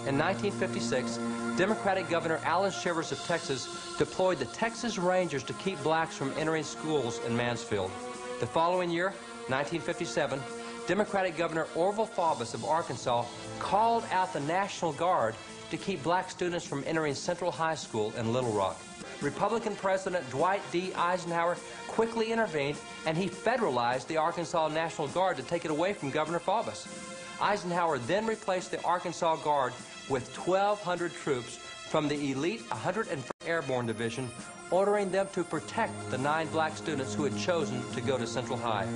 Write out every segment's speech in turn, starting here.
In 1956, Democratic Governor Alan Shivers of Texas deployed the Texas Rangers to keep blacks from entering schools in Mansfield. The following year, 1957, Democratic Governor Orville Faubus of Arkansas called out the National Guard to keep black students from entering Central High School in Little Rock. Republican President Dwight D. Eisenhower quickly intervened, and he federalized the Arkansas National Guard to take it away from Governor Faubus. Eisenhower then replaced the Arkansas Guard with 1,200 troops from the elite 101st Airborne Division, ordering them to protect the 9 black students who had chosen to go to Central High.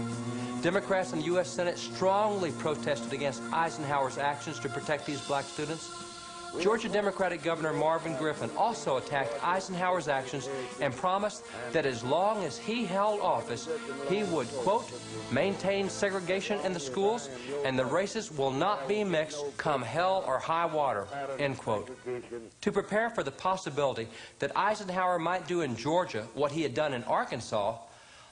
Democrats in the U.S. Senate strongly protested against Eisenhower's actions to protect these black students. Georgia Democratic Governor Marvin Griffin also attacked Eisenhower's actions and promised that as long as he held office, he would, quote, maintain segregation in the schools and the races will not be mixed come hell or high water, end quote. To prepare for the possibility that Eisenhower might do in Georgia what he had done in Arkansas,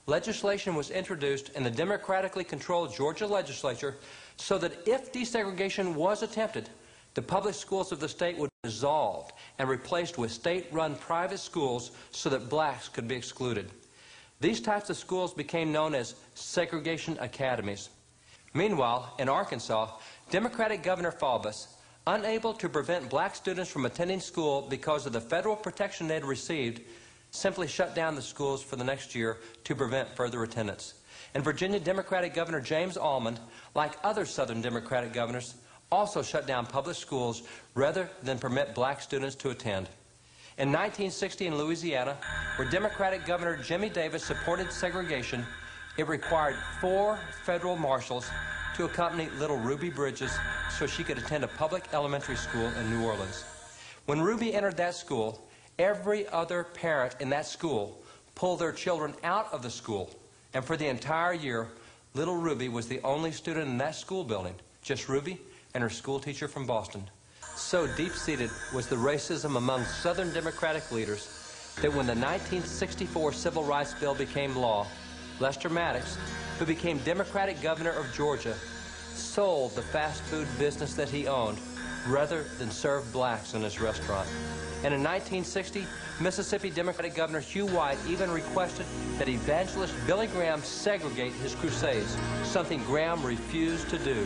legislation was introduced in the democratically controlled Georgia legislature so that if desegregation was attempted, the public schools of the state would be dissolved and replaced with state-run private schools so that blacks could be excluded. These types of schools became known as segregation academies. Meanwhile, in Arkansas, Democratic Governor Faubus, unable to prevent black students from attending school because of the federal protection they had received, simply shut down the schools for the next year to prevent further attendance. In Virginia, Democratic Governor James Almond, like other Southern Democratic governors, also shut down public schools rather than permit black students to attend. In 1960 in Louisiana, where Democratic Governor Jimmy Davis supported segregation, it required 4 federal marshals to accompany little Ruby Bridges so she could attend a public elementary school in New Orleans. When Ruby entered that school, every other parent in that school pulled their children out of the school, and for the entire year, little Ruby was the only student in that school building, just Ruby and her school teacher from Boston. So deep-seated was the racism among Southern Democratic leaders that when the 1964 Civil Rights Bill became law, Lester Maddox, who became Democratic Governor of Georgia, sold the fast food business that he owned rather than serve blacks in his restaurant. And in 1960, Mississippi Democratic Governor Hugh White even requested that evangelist Billy Graham segregate his crusades, something Graham refused to do.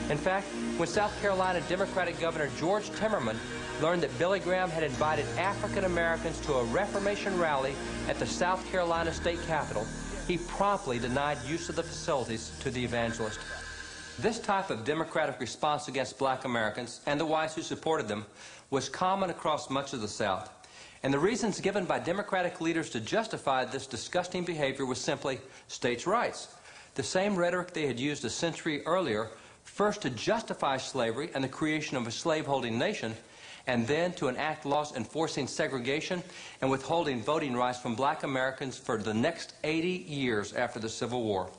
In fact, when South Carolina Democratic Governor George Timmerman learned that Billy Graham had invited African Americans to a Reformation rally at the South Carolina State Capitol, he promptly denied use of the facilities to the evangelist. This type of democratic response against black Americans and the whites who supported them was common across much of the South. And the reasons given by Democratic leaders to justify this disgusting behavior was simply states' rights. The same rhetoric they had used a century earlier, first to justify slavery and the creation of a slaveholding nation, and then to enact laws enforcing segregation and withholding voting rights from black Americans for the next 80 years after the Civil War.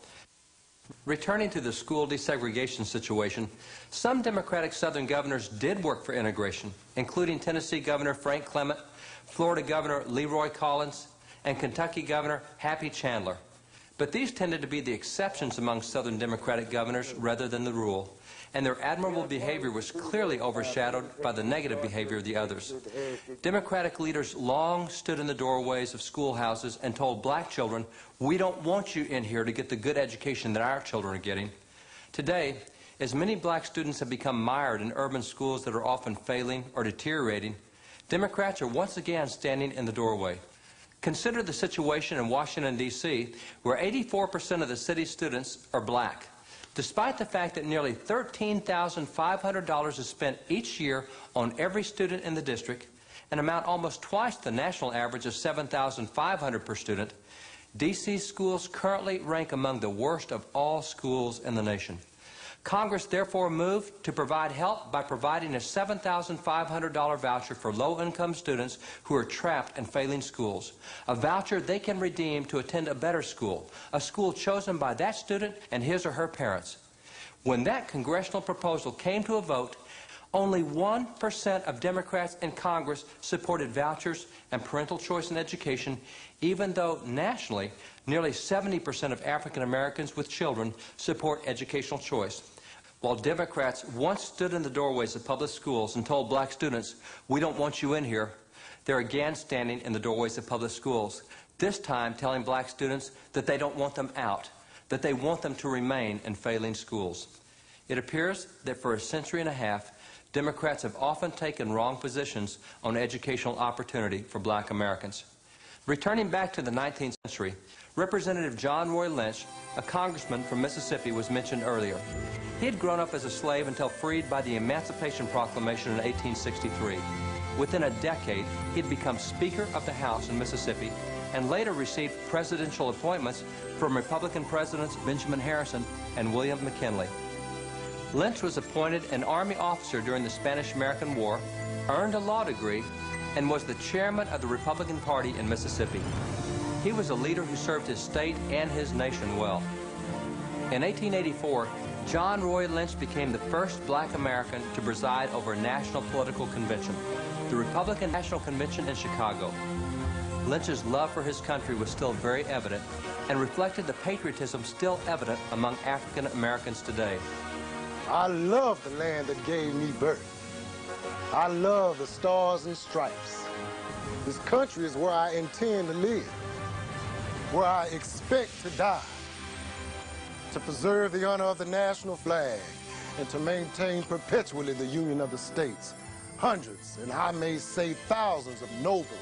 Returning to the school desegregation situation, some Democratic Southern governors did work for integration, including Tennessee Governor Frank Clement, Florida Governor Leroy Collins, and Kentucky Governor Happy Chandler. But these tended to be the exceptions among Southern Democratic governors rather than the rule, and their admirable behavior was clearly overshadowed by the negative behavior of the others. Democratic leaders long stood in the doorways of schoolhouses and told black children, "We don't want you in here to get the good education that our children are getting." Today, as many black students have become mired in urban schools that are often failing or deteriorating, Democrats are once again standing in the doorway. Consider the situation in Washington, D.C., where 84% of the city's students are black, despite the fact that nearly $13,500 is spent each year on every student in the district, an amount almost twice the national average of $7,500 per student. D.C. schools currently rank among the worst of all schools in the nation. Congress therefore moved to provide help by providing a $7,500 voucher for low-income students who are trapped in failing schools, a voucher they can redeem to attend a better school, a school chosen by that student and his or her parents. When that congressional proposal came to a vote, only 1% of Democrats in Congress supported vouchers and parental choice in education, even though nationally, nearly 70% of African Americans with children support educational choice. While Democrats once stood in the doorways of public schools and told black students, "We don't want you in here," they're again standing in the doorways of public schools, this time telling black students that they don't want them out, that they want them to remain in failing schools. It appears that for a century and a half, Democrats have often taken wrong positions on educational opportunity for black Americans. Returning back to the 19th century, Representative John Roy Lynch, a congressman from Mississippi, was mentioned earlier. He had grown up as a slave until freed by the Emancipation Proclamation in 1863. Within a decade, he had become Speaker of the House in Mississippi and later received presidential appointments from Republican Presidents Benjamin Harrison and William McKinley. Lynch was appointed an Army officer during the Spanish-American War, earned a law degree, and was the chairman of the Republican Party in Mississippi. He was a leader who served his state and his nation well. In 1884, John Roy Lynch became the first black American to preside over a national political convention, the Republican National Convention in Chicago. Lynch's love for his country was still very evident and reflected the patriotism still evident among African Americans today. I love the land that gave me birth. I love the stars and stripes. This country is where I intend to live, where I expect to die, to preserve the honor of the national flag and to maintain perpetually the union of the states. Hundreds, and I may say thousands of noble,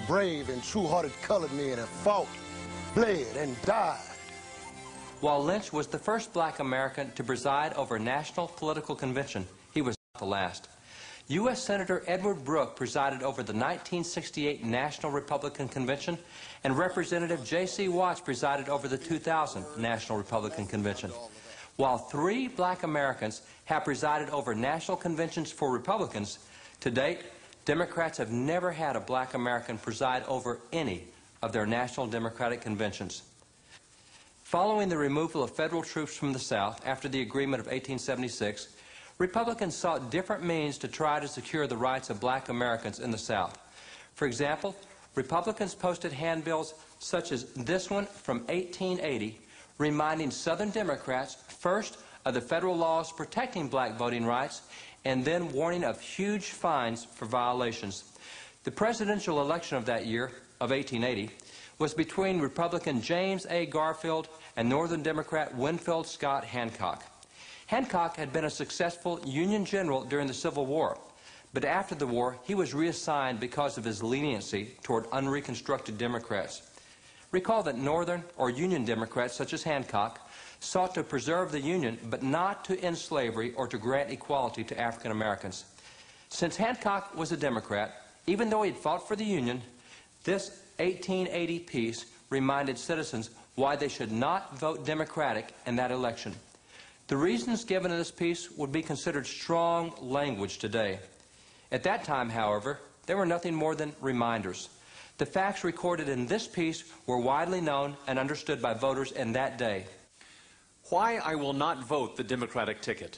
brave, and true-hearted colored men have fought, bled, and died. While Lynch was the first black American to preside over a national political convention, he was not the last. U.S. Senator Edward Brooke presided over the 1968 National Republican Convention, and Representative J.C. Watts presided over the 2000 National Republican Convention. While 3 black Americans have presided over national conventions for Republicans, to date, Democrats have never had a black American preside over any of their national Democratic conventions. Following the removal of federal troops from the South after the agreement of 1876, Republicans sought different means to try to secure the rights of black Americans in the South. For example, Republicans posted handbills such as this one from 1880, reminding Southern Democrats first of the federal laws protecting black voting rights and then warning of huge fines for violations. The presidential election of that year, of 1880, was between Republican James A. Garfield and Northern Democrat Winfield Scott Hancock. Hancock had been a successful Union general during the Civil War, but after the war, he was reassigned because of his leniency toward unreconstructed Democrats. Recall that Northern or Union Democrats, such as Hancock, sought to preserve the Union, but not to end slavery or to grant equality to African Americans. Since Hancock was a Democrat, even though he had fought for the Union, this 1880 piece reminded citizens why they should not vote Democratic in that election. The reasons given in this piece would be considered strong language today. At that time, however, they were nothing more than reminders. The facts recorded in this piece were widely known and understood by voters in that day. Why I will not vote the Democratic ticket.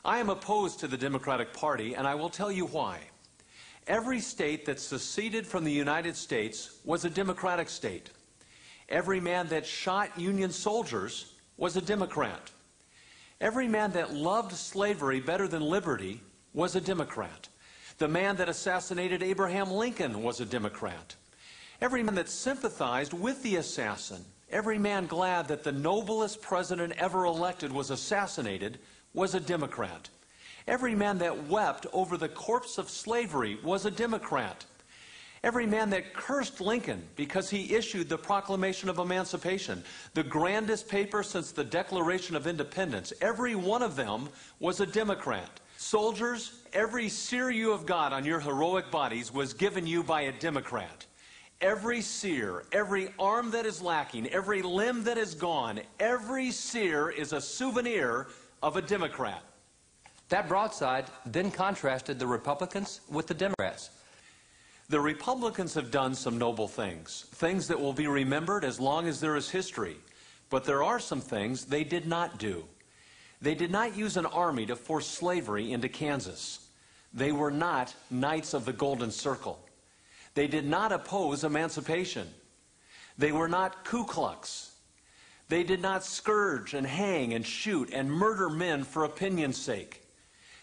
I am opposed to the Democratic Party, and I will tell you why. Every state that seceded from the United States was a Democratic state. Every man that shot Union soldiers was a Democrat. Every man that loved slavery better than liberty was a Democrat. The man that assassinated Abraham Lincoln was a Democrat. Every man that sympathized with the assassin, every man glad that the noblest president ever elected was assassinated, was a Democrat. Every man that wept over the corpse of slavery was a Democrat. Every man that cursed Lincoln because he issued the Proclamation of Emancipation, the grandest paper since the Declaration of Independence, every one of them was a Democrat. Soldiers, every sear you have got on your heroic bodies was given you by a Democrat. Every sear, every arm that is lacking, every limb that is gone, every sear is a souvenir of a Democrat. That broadside then contrasted the Republicans with the Democrats. The Republicans have done some noble things, things that will be remembered as long as there is history. But there are some things they did not do. They did not use an army to force slavery into Kansas. They were not Knights of the Golden Circle. They did not oppose emancipation. They were not Ku Klux. They did not scourge and hang and shoot and murder men for opinion's sake.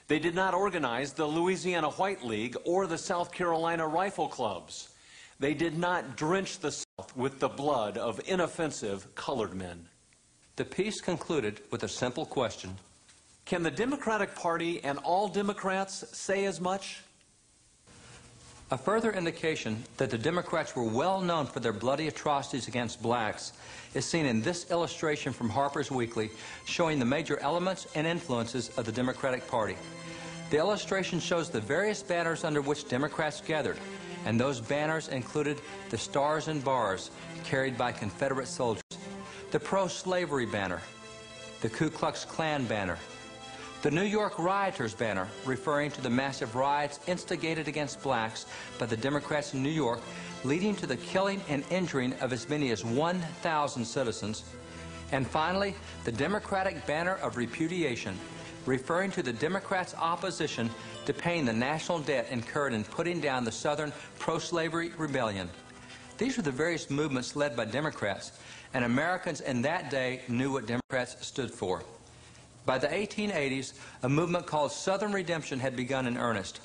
They did not organize the Louisiana White League or the South Carolina Rifle Clubs. They did not drench the South with the blood of inoffensive colored men. The piece concluded with a simple question. Can the Democratic Party and all Democrats say as much? A further indication that the Democrats were well known for their bloody atrocities against blacks is seen in this illustration from Harper's Weekly showing the major elements and influences of the Democratic Party. The illustration shows the various banners under which Democrats gathered, and those banners included the stars and bars carried by Confederate soldiers, the pro-slavery banner, the Ku Klux Klan banner, the New York rioters banner, referring to the massive riots instigated against blacks by the Democrats in New York, leading to the killing and injuring of as many as 1,000 citizens. And finally, the Democratic banner of repudiation, referring to the Democrats' opposition to paying the national debt incurred in putting down the Southern pro-slavery rebellion. These were the various movements led by Democrats, and Americans in that day knew what Democrats stood for. By the 1880s, a movement called Southern Redemption had begun in earnest.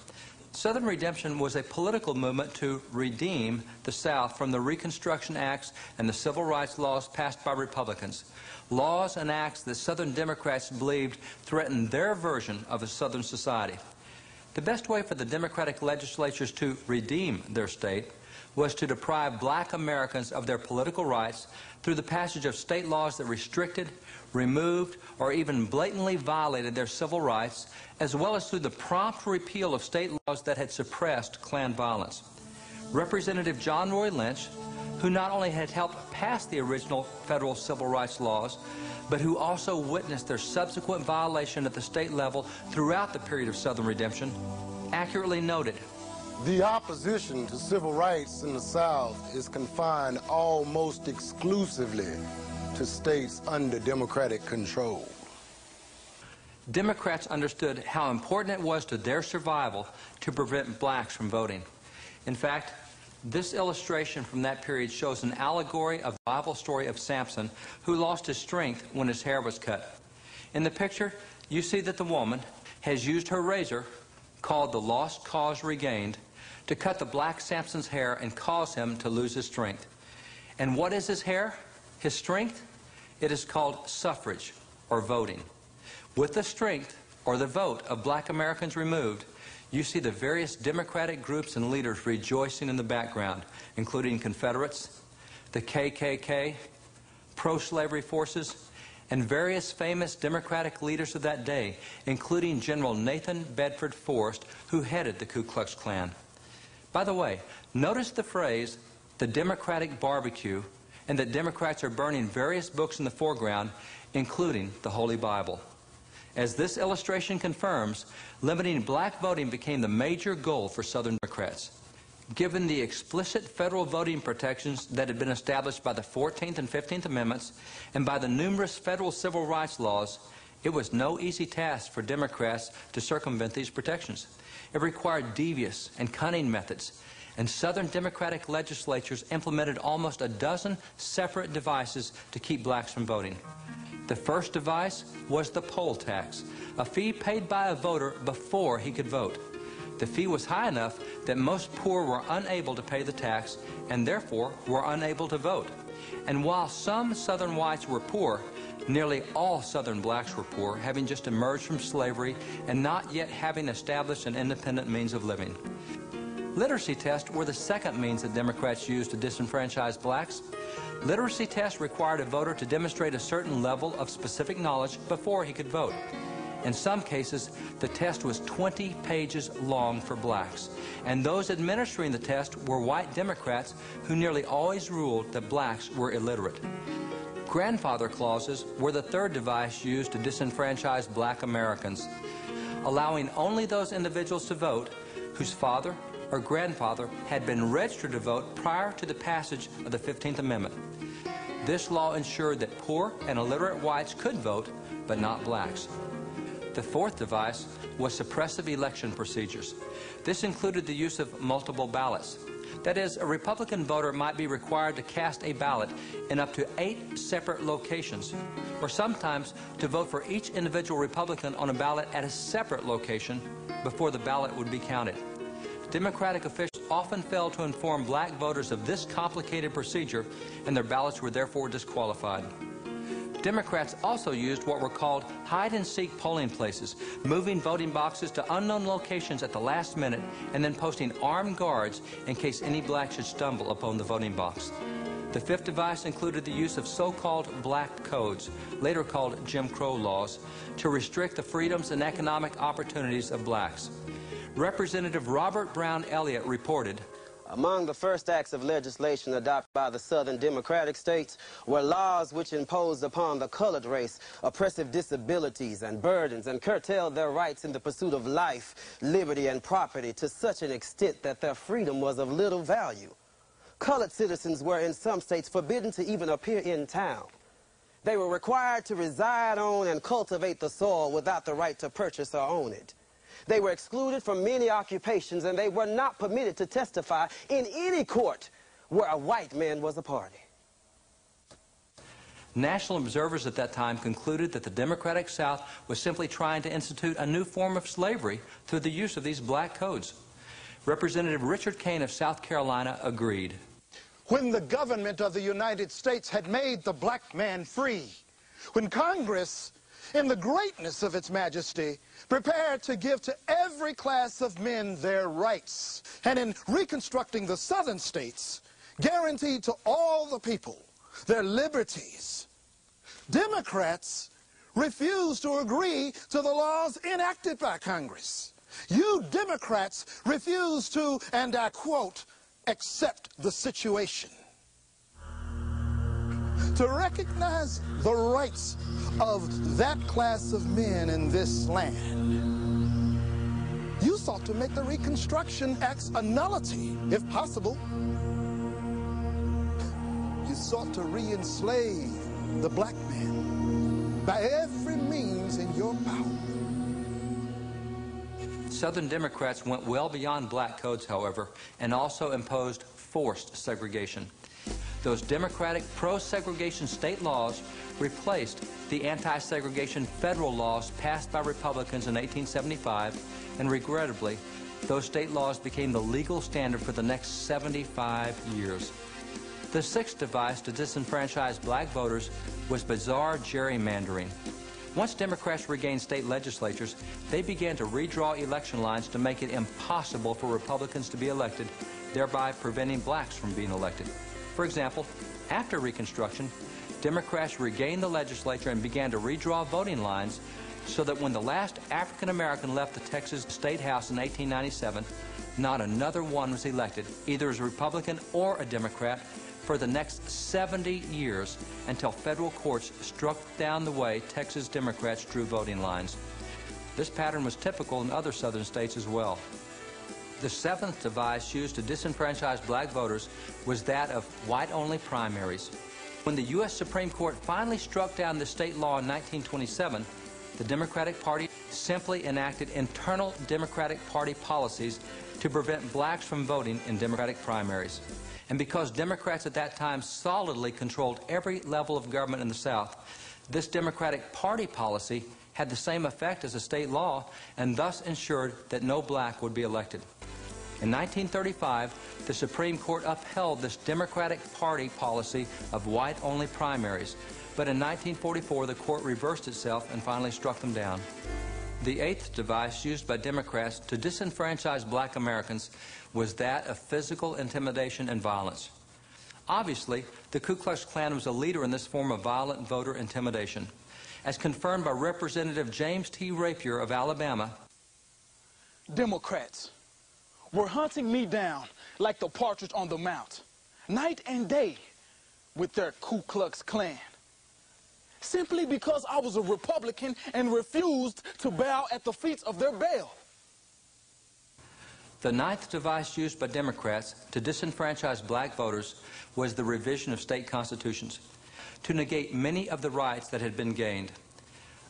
Southern Redemption was a political movement to redeem the South from the Reconstruction Acts and the civil rights laws passed by Republicans, laws and acts that Southern Democrats believed threatened their version of a Southern society. The best way for the Democratic legislatures to redeem their state was to deprive black Americans of their political rights through the passage of state laws that restricted, removed, or even blatantly violated their civil rights, as well as through the prompt repeal of state laws that had suppressed Klan violence. Representative John Roy Lynch, who not only had helped pass the original federal civil rights laws, but who also witnessed their subsequent violation at the state level throughout the period of Southern Redemption, accurately noted, "The opposition to civil rights in the South is confined almost exclusively to states under Democratic control." Democrats understood how important it was to their survival to prevent blacks from voting. In fact, this illustration from that period shows an allegory of the Bible story of Samson, who lost his strength when his hair was cut. In the picture, you see that the woman has used her razor, called the Lost Cause Regained, to cut the black Samson's hair and cause him to lose his strength. And what is his hair? His strength? It is called suffrage, or voting. With the strength, or the vote, of black Americans removed, you see the various Democratic groups and leaders rejoicing in the background, including Confederates, the KKK, pro-slavery forces, and various famous Democratic leaders of that day, including General Nathan Bedford Forrest, who headed the Ku Klux Klan. By the way, notice the phrase, the Democratic barbecue, and that Democrats are burning various books in the foreground, including the Holy Bible. As this illustration confirms, limiting black voting became the major goal for Southern Democrats. Given the explicit federal voting protections that had been established by the 14th and 15th Amendments and by the numerous federal civil rights laws, it was no easy task for Democrats to circumvent these protections. It required devious and cunning methods, and Southern Democratic legislatures implemented almost a dozen separate devices to keep blacks from voting. The first device was the poll tax, a fee paid by a voter before he could vote. The fee was high enough that most poor were unable to pay the tax and therefore were unable to vote. And while some Southern whites were poor, nearly all Southern blacks were poor, having just emerged from slavery and not yet having established an independent means of living. Literacy tests were the second means that Democrats used to disenfranchise blacks. Literacy tests required a voter to demonstrate a certain level of specific knowledge before he could vote. In some cases, the test was 20 pages long for blacks, and those administering the test were white Democrats who nearly always ruled that blacks were illiterate. Grandfather clauses were the third device used to disenfranchise black Americans, allowing only those individuals to vote whose father or grandfather had been registered to vote prior to the passage of the 15th Amendment. This law ensured that poor and illiterate whites could vote, but not blacks. The fourth device was suppressive election procedures. This included the use of multiple ballots. That is, a Republican voter might be required to cast a ballot in up to 8 separate locations, or sometimes to vote for each individual Republican on a ballot at a separate location before the ballot would be counted. Democratic officials often failed to inform black voters of this complicated procedure, and their ballots were therefore disqualified. Democrats also used what were called hide-and-seek polling places, moving voting boxes to unknown locations at the last minute and then posting armed guards in case any black should stumble upon the voting box. The fifth device included the use of so-called black codes, later called Jim Crow laws, to restrict the freedoms and economic opportunities of blacks. Representative Robert Brown Elliott reported, among the first acts of legislation adopted by the Southern Democratic states were laws which imposed upon the colored race oppressive disabilities and burdens and curtailed their rights in the pursuit of life, liberty, and property to such an extent that their freedom was of little value. Colored citizens were in some states forbidden to even appear in town. They were required to reside on and cultivate the soil without the right to purchase or own it. They were excluded from many occupations, and they were not permitted to testify in any court where a white man was a party. National observers at that time concluded that the Democratic South was simply trying to institute a new form of slavery through the use of these black codes. Representative Richard Kane of South Carolina agreed. When the government of the United States had made the black man free, when Congress, in the greatness of its majesty, prepared to give to every class of men their rights, and in reconstructing the southern states, guaranteed to all the people their liberties, Democrats refused to agree to the laws enacted by Congress. You Democrats refused to, and I quote, accept the situation. To recognize the rights of that class of men in this land, you sought to make the Reconstruction Acts a nullity, if possible. You sought to re-enslave the black man by every means in your power. Southern Democrats went well beyond black codes, however, and also imposed forced segregation. Those Democratic pro-segregation state laws replaced the anti-segregation federal laws passed by Republicans in 1875, and regrettably, those state laws became the legal standard for the next 75 years. The sixth device to disenfranchise black voters was bizarre gerrymandering. Once Democrats regained state legislatures, they began to redraw election lines to make it impossible for Republicans to be elected, thereby preventing blacks from being elected. For example, after Reconstruction, Democrats regained the legislature and began to redraw voting lines so that when the last African American left the Texas State House in 1897, not another one was elected, either as a Republican or a Democrat, for the next 70 years until federal courts struck down the way Texas Democrats drew voting lines. This pattern was typical in other southern states as well. The seventh device used to disenfranchise black voters was that of white-only primaries. When the U.S. Supreme Court finally struck down the state law in 1927, the Democratic Party simply enacted internal Democratic Party policies to prevent blacks from voting in Democratic primaries. And because Democrats at that time solidly controlled every level of government in the South, this Democratic Party policy had the same effect as a state law and thus ensured that no black would be elected. In 1935, the Supreme Court upheld this Democratic Party policy of white-only primaries, but in 1944 the court reversed itself and finally struck them down. The eighth device used by Democrats to disenfranchise black Americans was that of physical intimidation and violence. Obviously, the Ku Klux Klan was a leader in this form of violent voter intimidation. As confirmed by Representative James T. Rapier of Alabama, Democrats were hunting me down like the partridge on the mount, night and day, with their Ku Klux Klan, simply because I was a Republican and refused to bow at the feet of their bail. the ninth device used by Democrats to disenfranchise black voters was the revision of state constitutions, to negate many of the rights that had been gained.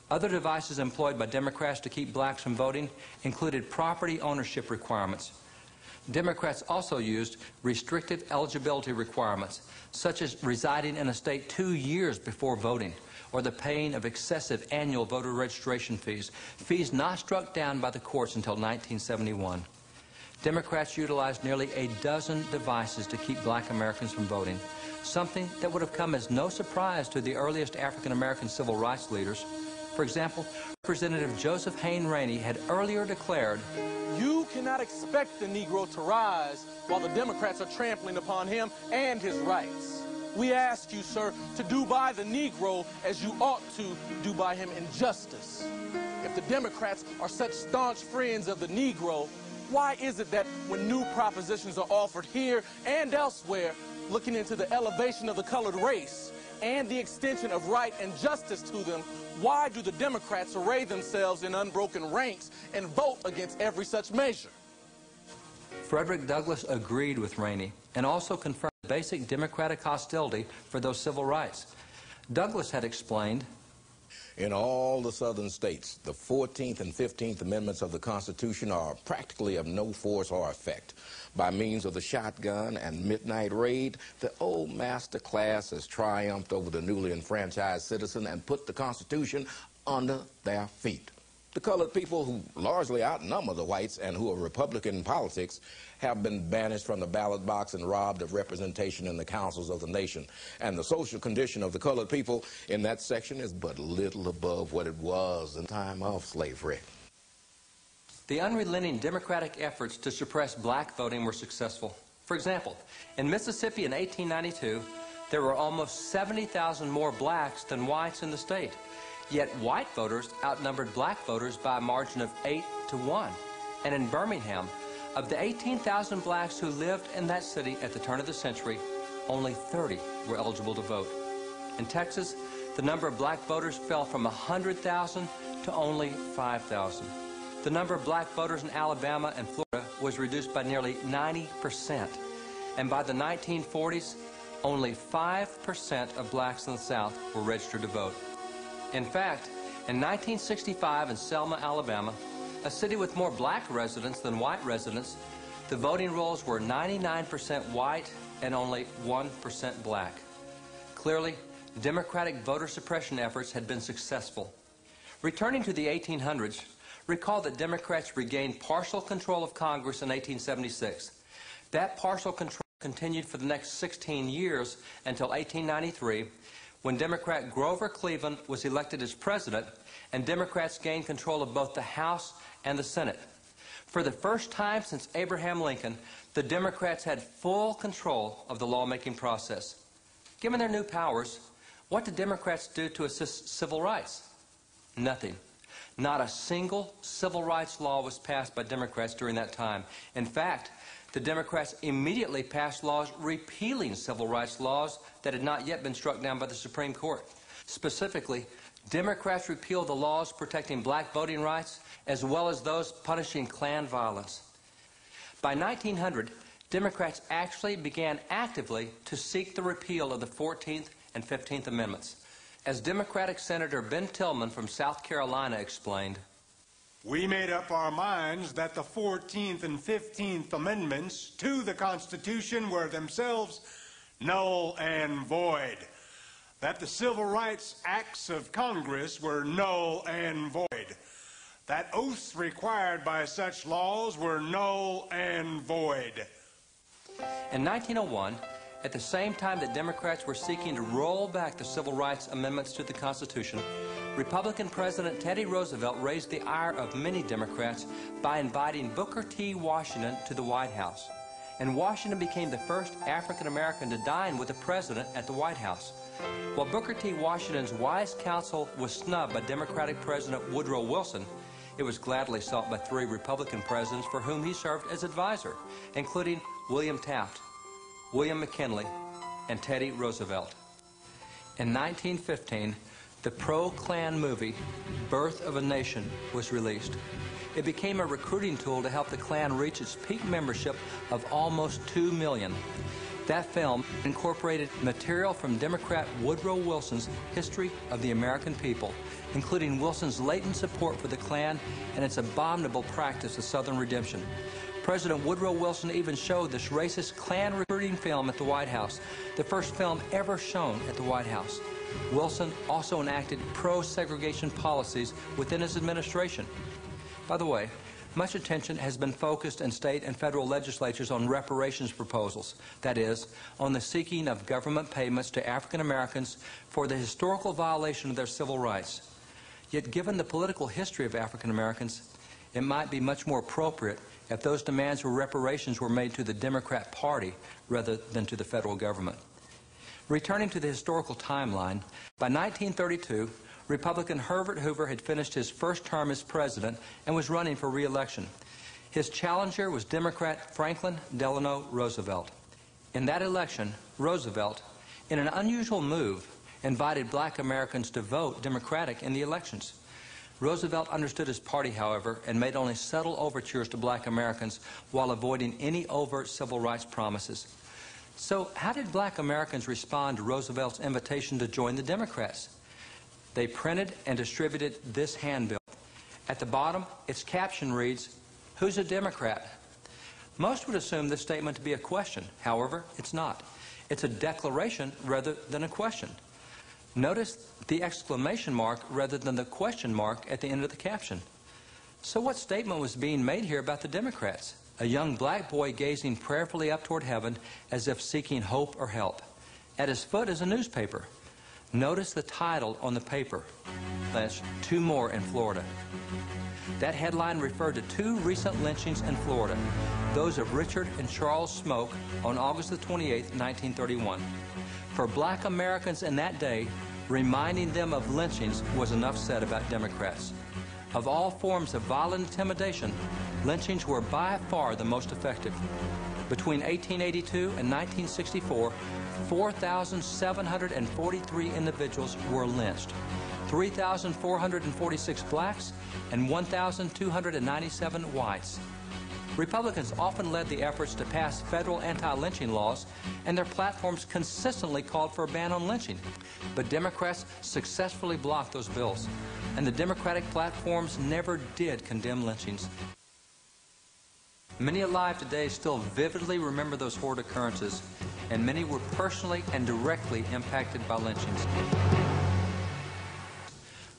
Other devices employed by Democrats to keep blacks from voting included property ownership requirements. Democrats also used restrictive eligibility requirements, such as residing in a state 2 years before voting, or the paying of excessive annual voter registration fees, fees not struck down by the courts until 1971. Democrats utilized nearly a dozen devices to keep black Americans from voting, something that would have come as no surprise to the earliest African-American civil rights leaders. For example, Representative Joseph Hayne Rainey had earlier declared, "You cannot expect the Negro to rise while the Democrats are trampling upon him and his rights. We ask you, sir, to do by the Negro as you ought to do by him in justice. If the Democrats are such staunch friends of the Negro, why is it that when new propositions are offered here and elsewhere, looking into the elevation of the colored race and the extension of right and justice to them, why do the Democrats array themselves in unbroken ranks and vote against every such measure?" Frederick Douglass agreed with Rainey and also confirmed basic Democratic hostility for those civil rights. Douglass had explained, "In all the southern states, the 14th and 15th Amendments of the Constitution are practically of no force or effect. By means of the shotgun and midnight raid, the old master class has triumphed over the newly enfranchised citizen and put the Constitution under their feet. The colored people, who largely outnumber the whites and who are Republican in politics, have been banished from the ballot box and robbed of representation in the councils of the nation. And the social condition of the colored people in that section is but little above what it was in the time of slavery." the unrelenting Democratic efforts to suppress black voting were successful. For example, in Mississippi in 1892, there were almost 70,000 more blacks than whites in the state. Yet white voters outnumbered black voters by a margin of 8-1. And in Birmingham, of the 18,000 blacks who lived in that city at the turn of the century, only 30 were eligible to vote. In Texas, the number of black voters fell from 100,000 to only 5,000. The number of black voters in Alabama and Florida was reduced by nearly 90%. And by the 1940s, only 5% of blacks in the South were registered to vote. In fact, in 1965 in Selma, Alabama, a city with more black residents than white residents, the voting rolls were 99% white and only 1% black. Clearly, Democratic voter suppression efforts had been successful. Returning to the 1800s, recall that Democrats regained partial control of Congress in 1876. That partial control continued for the next 16 years until 1893, when Democrat Grover Cleveland was elected as president, and Democrats gained control of both the House and the Senate. For the first time since Abraham Lincoln, the Democrats had full control of the lawmaking process. Given their new powers, what did Democrats do to assist civil rights? Nothing. Not a single civil rights law was passed by Democrats during that time. In fact, the Democrats immediately passed laws repealing civil rights laws that had not yet been struck down by the Supreme Court. Specifically, Democrats repealed the laws protecting black voting rights as well as those punishing Klan violence. By 1900, Democrats actually began actively to seek the repeal of the 14th and 15th Amendments. As Democratic Senator Ben Tillman from South Carolina explained, "We made up our minds that the 14th and 15th Amendments to the Constitution were themselves null and void, that the Civil Rights Acts of Congress were null and void, that oaths required by such laws were null and void." In 1901, at the same time that Democrats were seeking to roll back the Civil Rights Amendments to the Constitution, Republican President Teddy Roosevelt raised the ire of many Democrats by inviting Booker T. Washington to the White House. And Washington became the first African-American to dine with the president at the White House. While Booker T. Washington's wise counsel was snubbed by Democratic President Woodrow Wilson, it was gladly sought by 3 Republican presidents for whom he served as advisor, including William Taft, William McKinley, and Teddy Roosevelt. In 1915, the pro-Klan movie, Birth of a Nation, was released. It became a recruiting tool to help the Klan reach its peak membership of almost 2 million. That film incorporated material from Democrat Woodrow Wilson's History of the American People, including Wilson's latent support for the Klan and its abominable practice of Southern redemption. President Woodrow Wilson even showed this racist Klan recruiting film at the White House, the first film ever shown at the White House. Wilson also enacted pro-segregation policies within his administration. By the way, much attention has been focused in state and federal legislatures on reparations proposals, that is, on the seeking of government payments to African Americans for the historical violation of their civil rights. Yet given the political history of African Americans, it might be much more appropriate if those demands for reparations were made to the Democrat Party rather than to the federal government. Returning to the historical timeline, by 1932, Republican Herbert Hoover had finished his first term as president and was running for re-election. His challenger was Democrat Franklin Delano Roosevelt. In that election, Roosevelt, in an unusual move, invited black Americans to vote Democratic in the elections. Roosevelt understood his party, however, and made only subtle overtures to black Americans while avoiding any overt civil rights promises. So how did black Americans respond to Roosevelt's invitation to join the Democrats? They printed and distributed this handbill. At the bottom, its caption reads, "Who's a Democrat?" Most would assume this statement to be a question. However, it's not. It's a declaration rather than a question. Notice the exclamation mark rather than the question mark at the end of the caption. So what statement was being made here about the Democrats? A young black boy gazing prayerfully up toward heaven as if seeking hope or help. At his foot is a newspaper. Notice the title on the paper. That's "Two More in Florida." That headline referred to two recent lynchings in Florida, those of Richard and Charles Smoke on August the 28th, 1931. For black Americans in that day, reminding them of lynchings was enough said about Democrats. Of all forms of violent intimidation, lynchings were by far the most effective. Between 1882 and 1964, 4,743 individuals were lynched, 3,446 blacks and 1,297 whites. Republicans often led the efforts to pass federal anti-lynching laws, and their platforms consistently called for a ban on lynching. But Democrats successfully blocked those bills, and the Democratic platforms never did condemn lynchings. Many alive today still vividly remember those horrid occurrences, and many were personally and directly impacted by lynchings.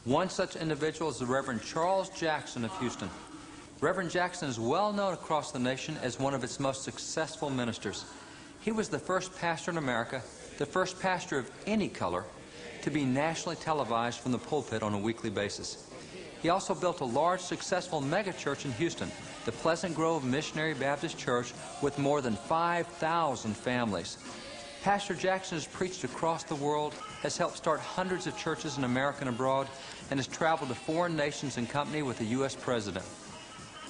One such individual is the Reverend Charles Jackson of Houston. Reverend Jackson is well known across the nation as one of its most successful ministers. He was the first pastor in America, the first pastor of any color, to be nationally televised from the pulpit on a weekly basis. He also built a large, successful megachurch in Houston, the Pleasant Grove Missionary Baptist Church, with more than 5,000 families. Pastor Jackson has preached across the world, has helped start hundreds of churches in America and abroad, and has traveled to foreign nations in company with the U.S. President.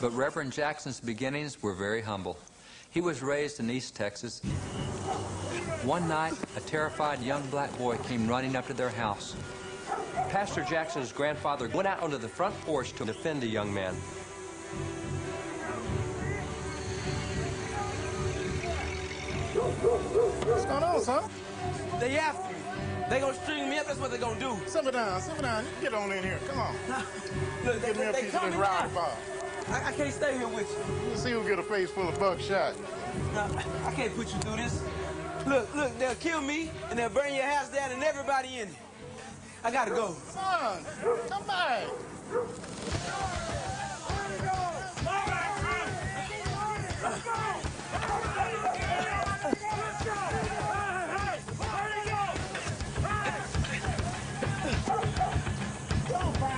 But Reverend Jackson's beginnings were very humble. He was raised in East Texas. One night, a terrified young black boy came running up to their house. Pastor Jackson's grandfather went out onto the front porch to defend the young man. What's going on, son? They after me. They gonna string me up, that's what they gonna do. Simmer down, simmer down. You get on in here. Come on. Look, Give me a piece of this rowdy bar. I can't stay here with you. Let's see who get a face full of buckshot. No, I can't put you through this. Look, they'll kill me, and they'll burn your house down and everybody in it. I gotta go. Son, come back.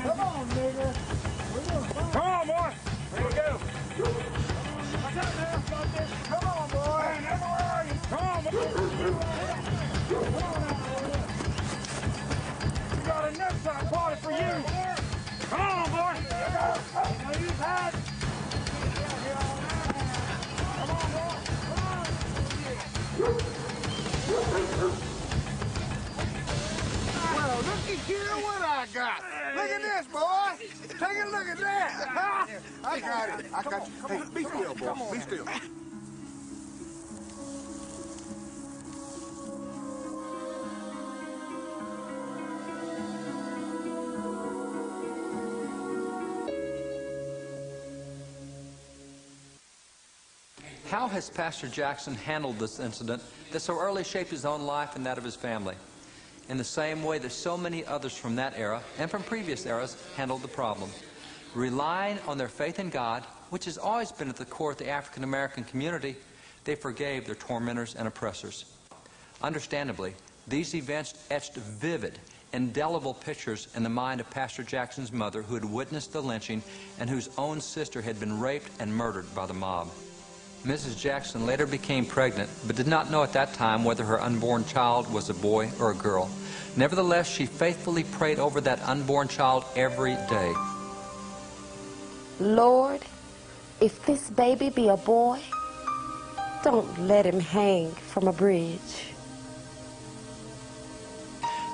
Come on, nigga. Come on, boy. Here we go. Come on, boy. Where are you? Come on, boy. We got a nutsack party for you. Come on, boy. Now you had. Come on, boy. Well, looky here what I got. Look at this, boy. Take a look at that. I got it. I got you. Hey, be still, boy. Be still. How has Pastor Jackson handled this incident that so early shaped his own life and that of his family? In the same way that so many others from that era and from previous eras handled the problem. Relying on their faith in God, which has always been at the core of the African American community, they forgave their tormentors and oppressors. Understandably, these events etched vivid, indelible pictures in the mind of Pastor Jackson's mother, who had witnessed the lynching and whose own sister had been raped and murdered by the mob. Mrs. Jackson later became pregnant, but did not know at that time whether her unborn child was a boy or a girl. Nevertheless, she faithfully prayed over that unborn child every day. Lord, if this baby be a boy, don't let him hang from a bridge.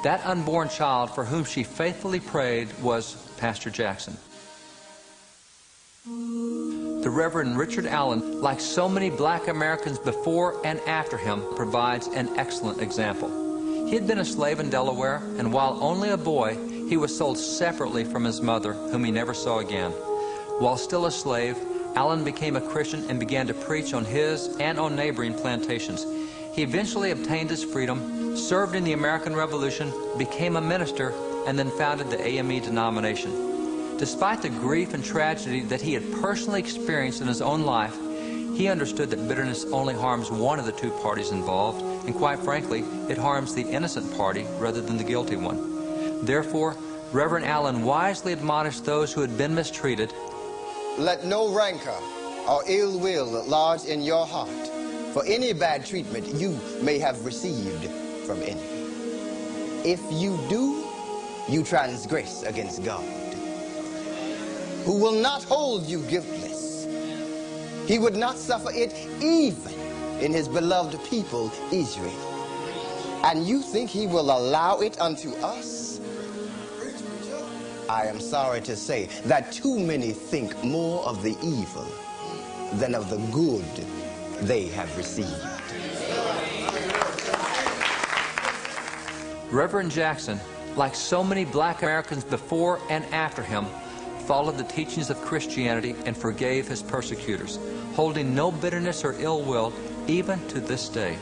That unborn child for whom she faithfully prayed was Pastor Jackson. The Reverend Richard Allen, like so many black Americans before and after him, provides an excellent example. He had been a slave in Delaware, and while only a boy, he was sold separately from his mother, whom he never saw again. While still a slave, Allen became a Christian and began to preach on his and on neighboring plantations. He eventually obtained his freedom, served in the American Revolution, became a minister, and then founded the AME denomination. Despite the grief and tragedy that he had personally experienced in his own life, he understood that bitterness only harms one of the two parties involved, and quite frankly, it harms the innocent party rather than the guilty one. Therefore, Reverend Allen wisely admonished those who had been mistreated. Let no rancor or ill will lodge in your heart for any bad treatment you may have received from any. If you do, you transgress against God, who will not hold you guiltless. He would not suffer it even in his beloved people, Israel. And you think he will allow it unto us? I am sorry to say that too many think more of the evil than of the good they have received. Reverend Jackson, like so many black Americans before and after him, followed the teachings of Christianity and forgave his persecutors, holding no bitterness or ill will even to this day.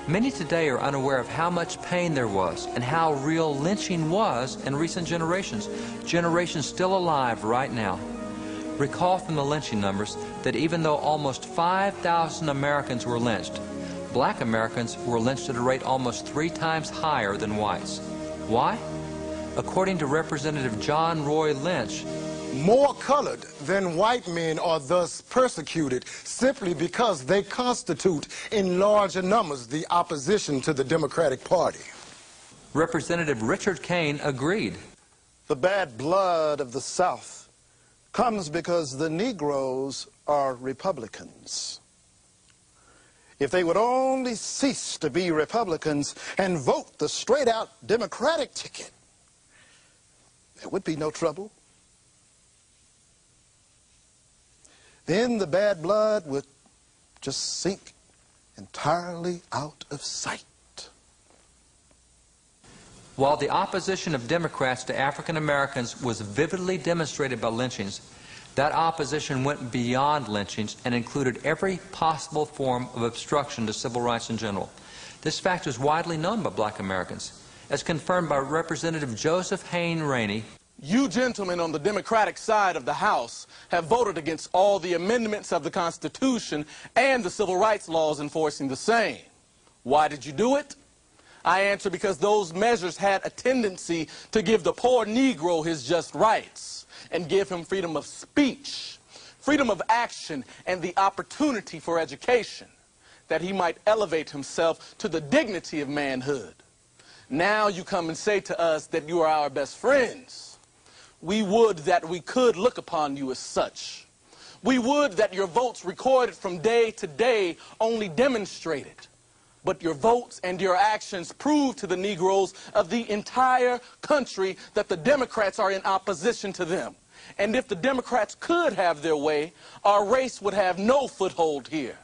Many today are unaware of how much pain there was and how real lynching was in recent generations still alive right now. Recall from the lynching numbers that even though almost 5,000 Americans were lynched, black Americans were lynched at a rate almost 3 times higher than whites. Why? According to Representative John Roy Lynch, more colored than white men are thus persecuted simply because they constitute in larger numbers the opposition to the Democratic Party. Representative Richard Kane agreed. The bad blood of the South comes because the Negroes are Republicans. If they would only cease to be Republicans and vote the straight-out Democratic ticket, there would be no trouble. Then the bad blood would just sink entirely out of sight. While the opposition of Democrats to African Americans was vividly demonstrated by lynchings, that opposition went beyond lynchings and included every possible form of obstruction to civil rights in general. This fact is widely known by black Americans, as confirmed by Representative Joseph Hayne Rainey. You gentlemen on the Democratic side of the House have voted against all the amendments of the Constitution and the civil rights laws enforcing the same. Why did you do it? I answer because those measures had a tendency to give the poor Negro his just rights and give him freedom of speech, freedom of action, and the opportunity for education, that he might elevate himself to the dignity of manhood. Now you come and say to us that you are our best friends. We would that we could look upon you as such. We would that your votes recorded from day to day only demonstrated, but your votes and your actions prove to the Negroes of the entire country that the Democrats are in opposition to them. And if the Democrats could have their way, our race would have no foothold here.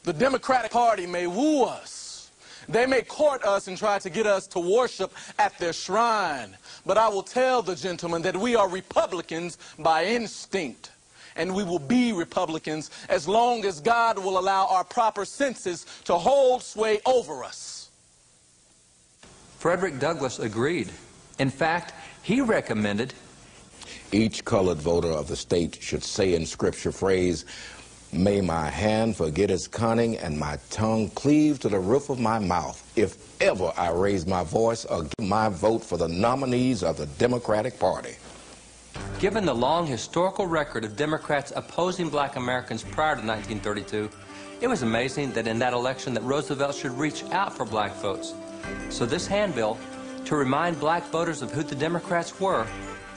The Democratic Party may woo us. They may court us and try to get us to worship at their shrine. But I will tell the gentleman that we are Republicans by instinct. and we will be Republicans as long as God will allow our proper senses to hold sway over us. Frederick Douglass agreed. In fact, he recommended each colored voter of the state should say in scripture phrase, "May my hand forget its cunning and my tongue cleave to the roof of my mouth if ever I raise my voice or give my vote for the nominees of the Democratic Party." Given the long historical record of Democrats opposing black Americans prior to 1932, it was amazing that in that election that Roosevelt should reach out for black votes. So this handbill, to remind black voters of who the Democrats were,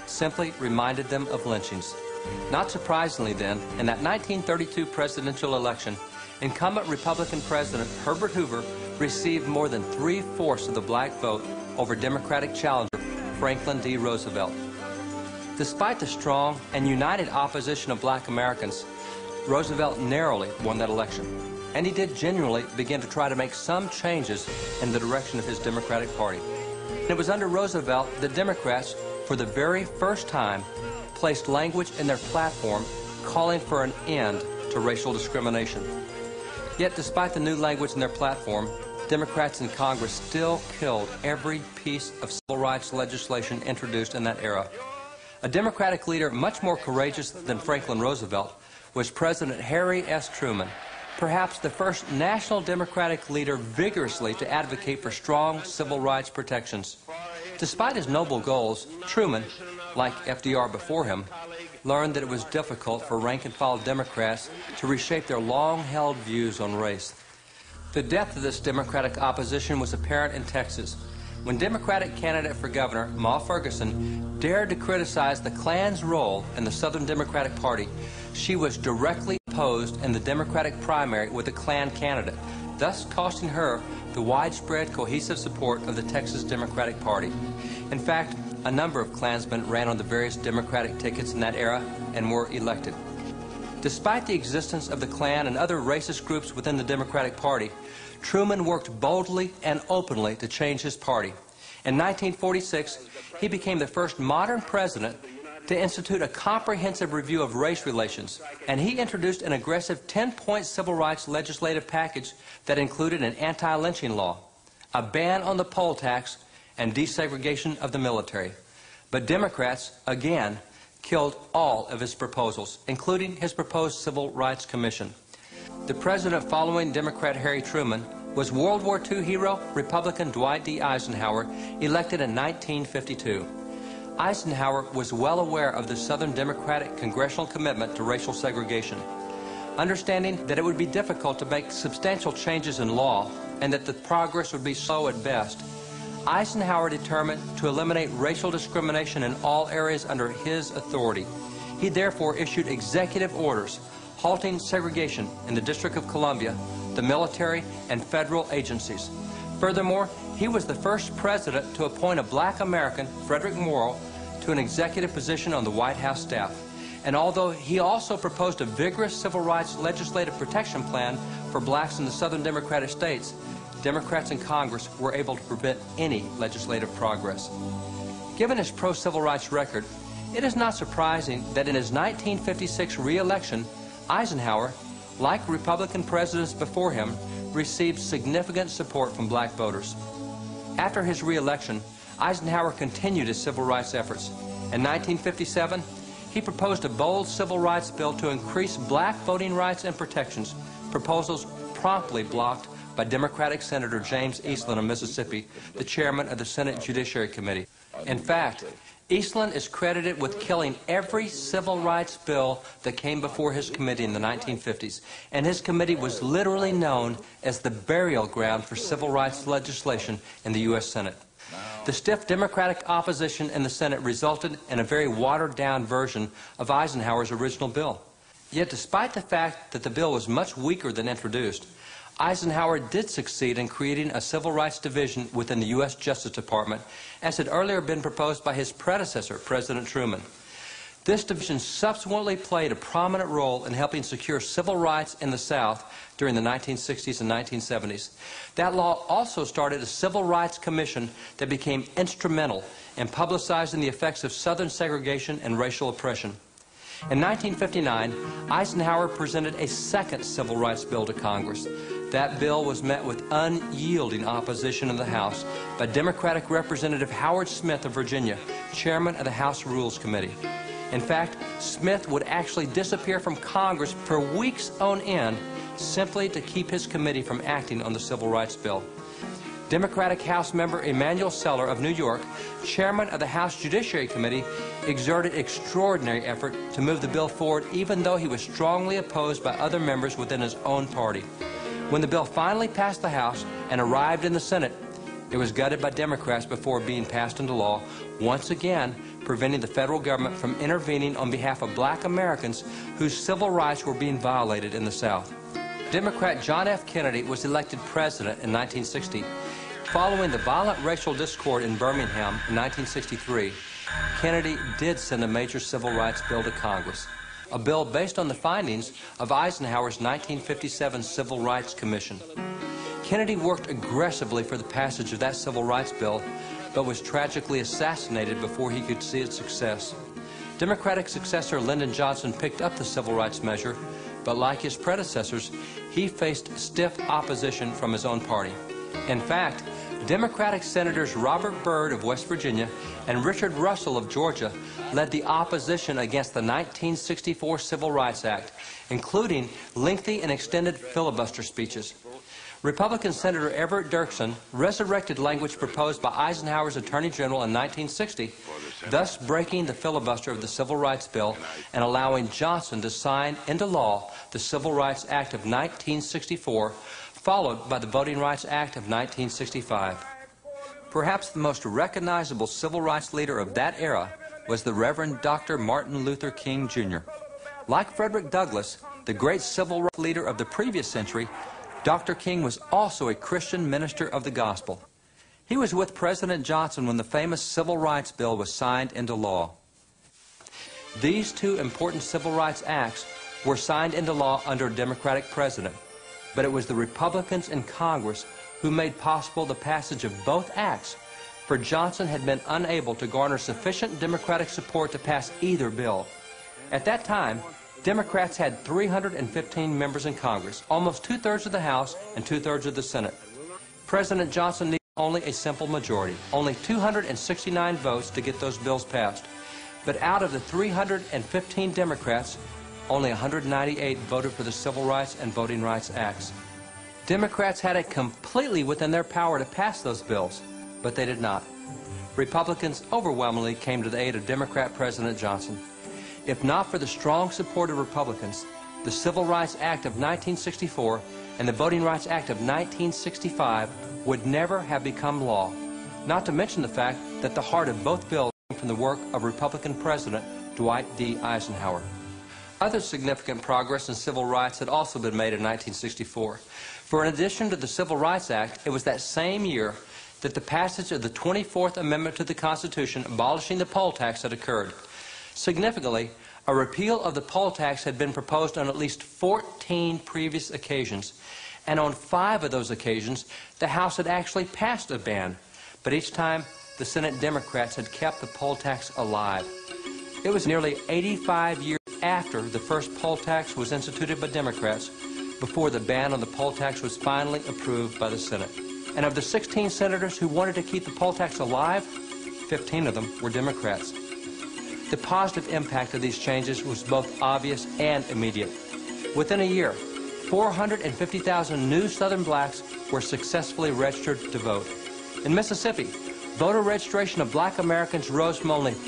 simply reminded them of lynchings. Not surprisingly then, in that 1932 presidential election, incumbent Republican President Herbert Hoover received more than 3/4 of the black vote over Democratic challenger Franklin D. Roosevelt. Despite the strong and united opposition of black Americans, Roosevelt narrowly won that election, and he did genuinely begin to try to make some changes in the direction of his Democratic Party. And it was under Roosevelt that Democrats, for the very first time, placed language in their platform calling for an end to racial discrimination. Yet, despite the new language in their platform, Democrats in Congress still killed every piece of civil rights legislation introduced in that era. A Democratic leader much more courageous than Franklin Roosevelt was President Harry S. Truman, perhaps the first national Democratic leader vigorously to advocate for strong civil rights protections. Despite his noble goals, Truman, like FDR before him, learned that it was difficult for rank-and-file Democrats to reshape their long-held views on race. The depth of this Democratic opposition was apparent in Texas, when Democratic candidate for governor Ma Ferguson dared to criticize the Klan's role in the Southern Democratic Party. She was directly opposed in the Democratic primary with a Klan candidate, thus costing her the widespread cohesive support of the Texas Democratic Party. In fact, a number of Klansmen ran on the various Democratic tickets in that era and were elected. Despite the existence of the Klan and other racist groups within the Democratic Party, Truman worked boldly and openly to change his party. In 1946, he became the first modern president to institute a comprehensive review of race relations, and he introduced an aggressive 10-point civil rights legislative package that included an anti-lynching law, a ban on the poll tax, and desegregation of the military. But Democrats, again, killed all of his proposals, including his proposed Civil Rights Commission. The president following Democrat Harry Truman was World War II hero Republican Dwight D. Eisenhower, elected in 1952. Eisenhower was well aware of the Southern Democratic congressional commitment to racial segregation. Understanding that it would be difficult to make substantial changes in law and that the progress would be slow at best, Eisenhower determined to eliminate racial discrimination in all areas under his authority. He therefore issued executive orders halting segregation in the District of Columbia, the military, and federal agencies. Furthermore, he was the first president to appoint a black American, Frederick Morrow, to an executive position on the White House staff. And although he also proposed a vigorous civil rights legislative protection plan for blacks in the Southern Democratic states, Democrats in Congress were able to prevent any legislative progress. Given his pro-civil rights record, it is not surprising that in his 1956 re-election, Eisenhower, like Republican presidents before him, received significant support from black voters. After his re-election, Eisenhower continued his civil rights efforts. In 1957, he proposed a bold civil rights bill to increase black voting rights and protections, proposals promptly blocked by Democratic Senator James Eastland of Mississippi, the chairman of the Senate Judiciary Committee. In fact, Eastland is credited with killing every civil rights bill that came before his committee in the 1950s, and his committee was literally known as the burial ground for civil rights legislation in the U.S. Senate. The stiff Democratic opposition in the Senate resulted in a very watered-down version of Eisenhower's original bill. Yet despite the fact that the bill was much weaker than introduced, Eisenhower did succeed in creating a civil rights division within the U.S. Justice Department, as had earlier been proposed by his predecessor, President Truman. This division subsequently played a prominent role in helping secure civil rights in the South during the 1960s and 1970s. That law also started a Civil Rights Commission that became instrumental in publicizing the effects of Southern segregation and racial oppression. In 1959, Eisenhower presented a second civil rights bill to Congress. That bill was met with unyielding opposition in the House by Democratic Representative Howard Smith of Virginia, chairman of the House Rules Committee. In fact, Smith would actually disappear from Congress for weeks on end simply to keep his committee from acting on the civil rights bill. Democratic House member Emanuel Seller of New York, chairman of the House Judiciary Committee, exerted extraordinary effort to move the bill forward even though he was strongly opposed by other members within his own party. When the bill finally passed the House and arrived in the Senate, it was gutted by Democrats before being passed into law, once again preventing the federal government from intervening on behalf of black Americans whose civil rights were being violated in the South. Democrat John F. Kennedy was elected president in 1960. Following the violent racial discord in Birmingham in 1963, Kennedy did send a major civil rights bill to Congress, a bill based on the findings of Eisenhower's 1957 Civil Rights Commission. Kennedy worked aggressively for the passage of that civil rights bill, but was tragically assassinated before he could see its success. Democratic successor Lyndon Johnson picked up the civil rights measure, but like his predecessors, he faced stiff opposition from his own party. In fact, Democratic Senators Robert Byrd of West Virginia and Richard Russell of Georgia led the opposition against the 1964 Civil Rights Act, including lengthy and extended filibuster speeches. Republican Senator Everett Dirksen resurrected language proposed by Eisenhower's Attorney General in 1960, thus breaking the filibuster of the Civil Rights Bill and allowing Johnson to sign into law the Civil Rights Act of 1964, followed by the Voting Rights Act of 1965. Perhaps the most recognizable civil rights leader of that era was the Reverend Dr. Martin Luther King, Jr. Like Frederick Douglass, the great civil rights leader of the previous century, Dr. King was also a Christian minister of the gospel. He was with President Johnson when the famous Civil Rights Bill was signed into law. These two important civil rights acts were signed into law under a Democratic president, but it was the Republicans in Congress who made possible the passage of both acts, for Johnson had been unable to garner sufficient Democratic support to pass either bill. At that time, Democrats had 315 members in Congress, almost two-thirds of the House and two-thirds of the Senate. President Johnson needed only a simple majority, only 269 votes to get those bills passed. But out of the 315 Democrats, only 198 voted for the Civil Rights and Voting Rights Acts. Democrats had it completely within their power to pass those bills, but they did not. Republicans overwhelmingly came to the aid of Democrat President Johnson. If not for the strong support of Republicans, the Civil Rights Act of 1964 and the Voting Rights Act of 1965 would never have become law, not to mention the fact that the heart of both bills came from the work of Republican President Dwight D. Eisenhower. Other significant progress in civil rights had also been made in 1964. For in addition to the Civil Rights Act, it was that same year that the passage of the 24th Amendment to the Constitution abolishing the poll tax had occurred. Significantly, a repeal of the poll tax had been proposed on at least 14 previous occasions, and on 5 of those occasions, the House had actually passed a ban, but each time the Senate Democrats had kept the poll tax alive. It was nearly 85 years after the first poll tax was instituted by Democrats before the ban on the poll tax was finally approved by the Senate. And of the 16 senators who wanted to keep the poll tax alive, 15 of them were Democrats. The positive impact of these changes was both obvious and immediate. Within a year, 450,000 new Southern blacks were successfully registered to vote. In Mississippi, voter registration of black Americans rose from only 5%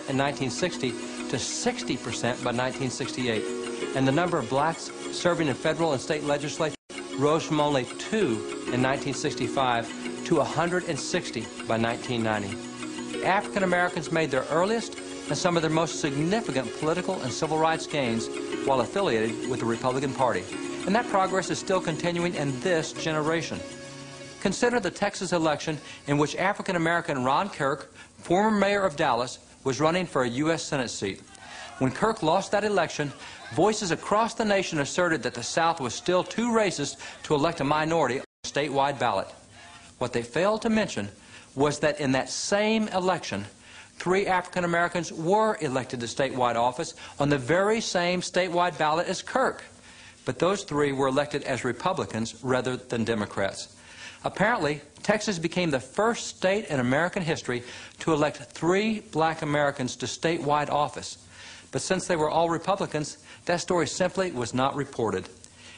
in 1960 to 60% by 1968, and the number of blacks serving in federal and state legislatures rose from only 2 in 1965 to 160 by 1990. African Americans made their earliest and some of their most significant political and civil rights gains while affiliated with the Republican Party. And that progress is still continuing in this generation. Consider the Texas election in which African-American Ron Kirk, former mayor of Dallas, was running for a U.S. Senate seat. When Kirk lost that election, voices across the nation asserted that the South was still too racist to elect a minority on a statewide ballot. What they failed to mention was that in that same election, 3 African Americans were elected to statewide office on the very same statewide ballot as Kirk. But those 3 were elected as Republicans rather than Democrats. Apparently, Texas became the first state in American history to elect 3 black Americans to statewide office. But since they were all Republicans, that story simply was not reported.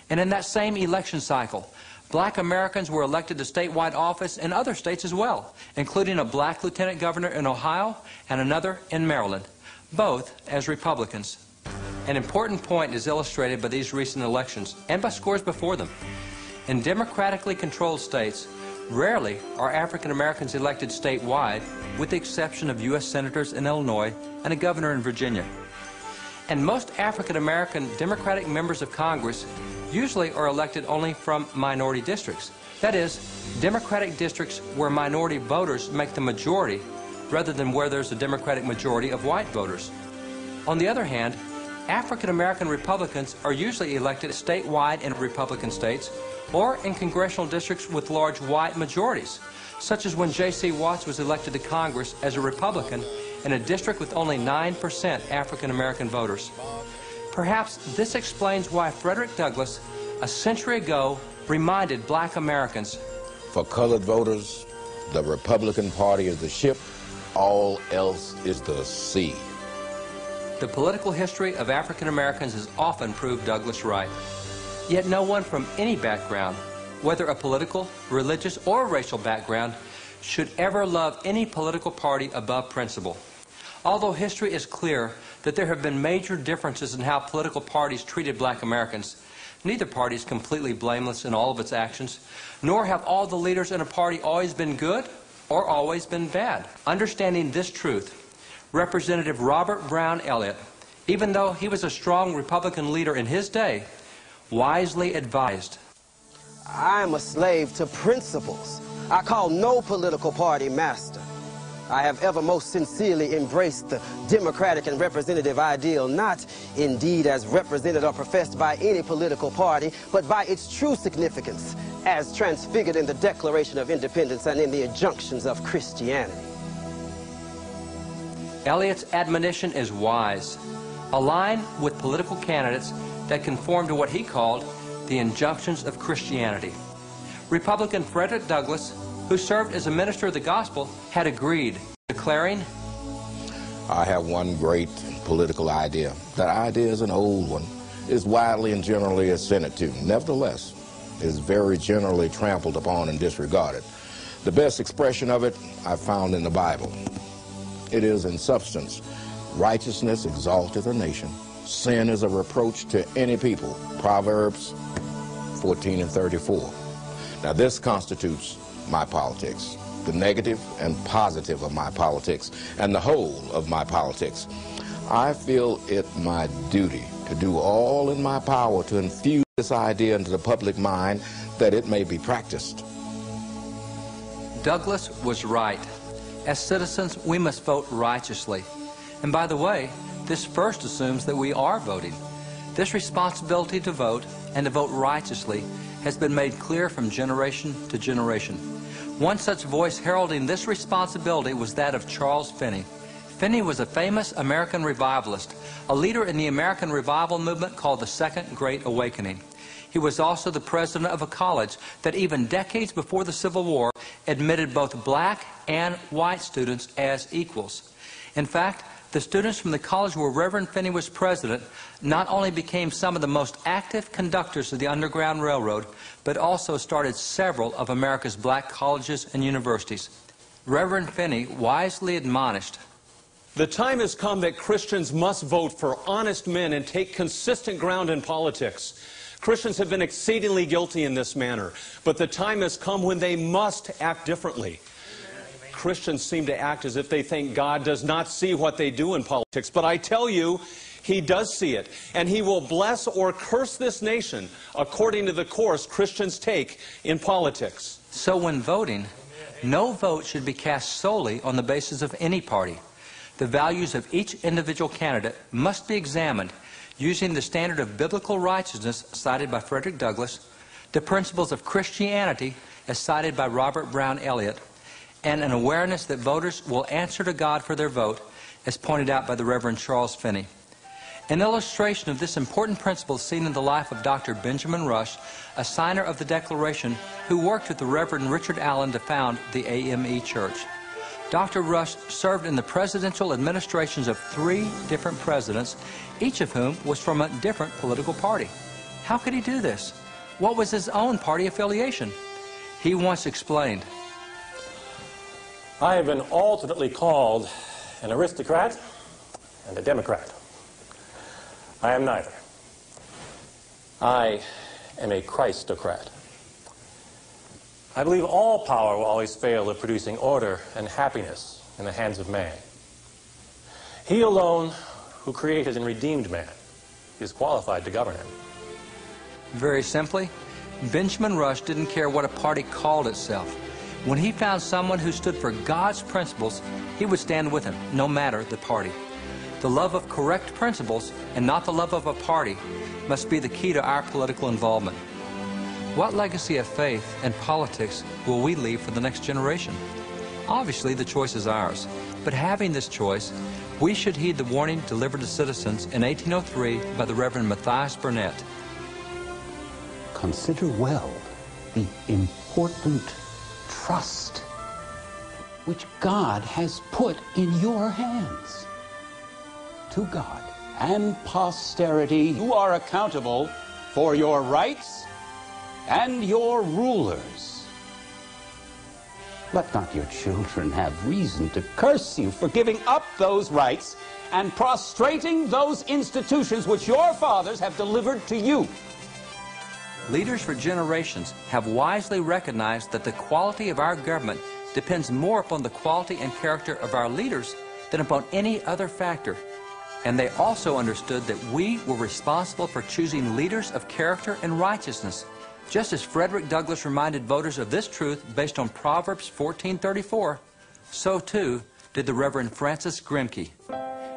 And in that same election cycle, black Americans were elected to statewide office in other states as well, including a black lieutenant governor in Ohio and another in Maryland, both as Republicans. An important point is illustrated by these recent elections and by scores before them. In democratically controlled states, rarely are African Americans elected statewide, with the exception of U.S. senators in Illinois and a governor in Virginia. And most African American Democratic members of Congress usually are elected only from minority districts. That is, Democratic districts where minority voters make the majority rather than where there's a Democratic majority of white voters. On the other hand, African American Republicans are usually elected statewide in Republican states or in congressional districts with large white majorities, such as when J.C. Watts was elected to Congress as a Republican in a district with only 9% African American voters. Perhaps this explains why Frederick Douglass, a century ago, reminded black Americans, For colored voters, the Republican Party is the ship, all else is the sea. The political history of African Americans has often proved Douglass right. Yet no one from any background, whether a political, religious, or racial background, should ever love any political party above principle. Although history is clear that there have been major differences in how political parties treated black Americans, neither party is completely blameless in all of its actions, nor have all the leaders in a party always been good or always been bad. Understanding this truth, Representative Robert Brown Elliott, even though he was a strong Republican leader in his day, wisely advised, I am a slave to principles. I call no political party master. I have ever most sincerely embraced the democratic and representative ideal, not indeed as represented or professed by any political party, but by its true significance, as transfigured in the Declaration of Independence and in the injunctions of Christianity. Elliott's admonition is wise. Align with political candidates that conform to what he called the injunctions of Christianity. Republican Frederick Douglass, who served as a minister of the gospel, had agreed, declaring, I have one great political idea. That idea is an old one, is widely and generally assented to. Nevertheless, is very generally trampled upon and disregarded. The best expression of it I found in the Bible. It is in substance, righteousness exalteth a nation. Sin is a reproach to any people. Proverbs 14 and 34. Now this constitutes my politics, the negative and positive of my politics, and the whole of my politics. I feel it my duty to do all in my power to infuse this idea into the public mind that it may be practiced. Douglass was right. As citizens, we must vote righteously. And by the way, this first assumes that we are voting. This responsibility to vote and to vote righteously has been made clear from generation to generation. One such voice heralding this responsibility was that of Charles Finney. Finney was a famous American revivalist, a leader in the American revival movement called the Second Great Awakening. He was also the president of a college that even decades before the Civil War admitted both black and white students as equals. In fact, the students from the college where Reverend Finney was president not only became some of the most active conductors of the Underground Railroad, but also started several of America's black colleges and universities. Reverend Finney wisely admonished, the time has come that Christians must vote for honest men and take consistent ground in politics. Christians have been exceedingly guilty in this manner, but the time has come when they must act differently. Christians seem to act as if they think God does not see what they do in politics, but I tell you, He does see it, and He will bless or curse this nation according to the course Christians take in politics. So when voting, no vote should be cast solely on the basis of any party. The values of each individual candidate must be examined using the standard of biblical righteousness cited by Frederick Douglass, the principles of Christianity as cited by Robert Brown Elliott, and an awareness that voters will answer to God for their vote, as pointed out by the Reverend Charles Finney. An illustration of this important principle is seen in the life of Dr. Benjamin Rush, a signer of the Declaration who worked with the Reverend Richard Allen to found the AME Church. Dr. Rush served in the presidential administrations of 3 different presidents, each of whom was from a different political party. How could he do this? What was his own party affiliation? He once explained, I have been alternately called an aristocrat and a Democrat. I am neither. I am a Christocrat. I believe all power will always fail at producing order and happiness in the hands of man. He alone who created and redeemed man is qualified to govern him. Very simply, Benjamin Rush didn't care what a party called itself. When he found someone who stood for God's principles, he would stand with him, no matter the party. The love of correct principles, and not the love of a party, must be the key to our political involvement. What legacy of faith and politics will we leave for the next generation? Obviously, the choice is ours. But having this choice, we should heed the warning delivered to citizens in 1803 by the Reverend Matthias Burnett. Consider well the important trust which God has put in your hands. To God and posterity, you are accountable for your rights and your rulers. Let not your children have reason to curse you for giving up those rights and prostrating those institutions which your fathers have delivered to you. Leaders for generations have wisely recognized that the quality of our government depends more upon the quality and character of our leaders than upon any other factor. And they also understood that we were responsible for choosing leaders of character and righteousness, just as Frederick Douglass reminded voters of this truth based on Proverbs 14:34, so too did the Reverend Francis Grimke.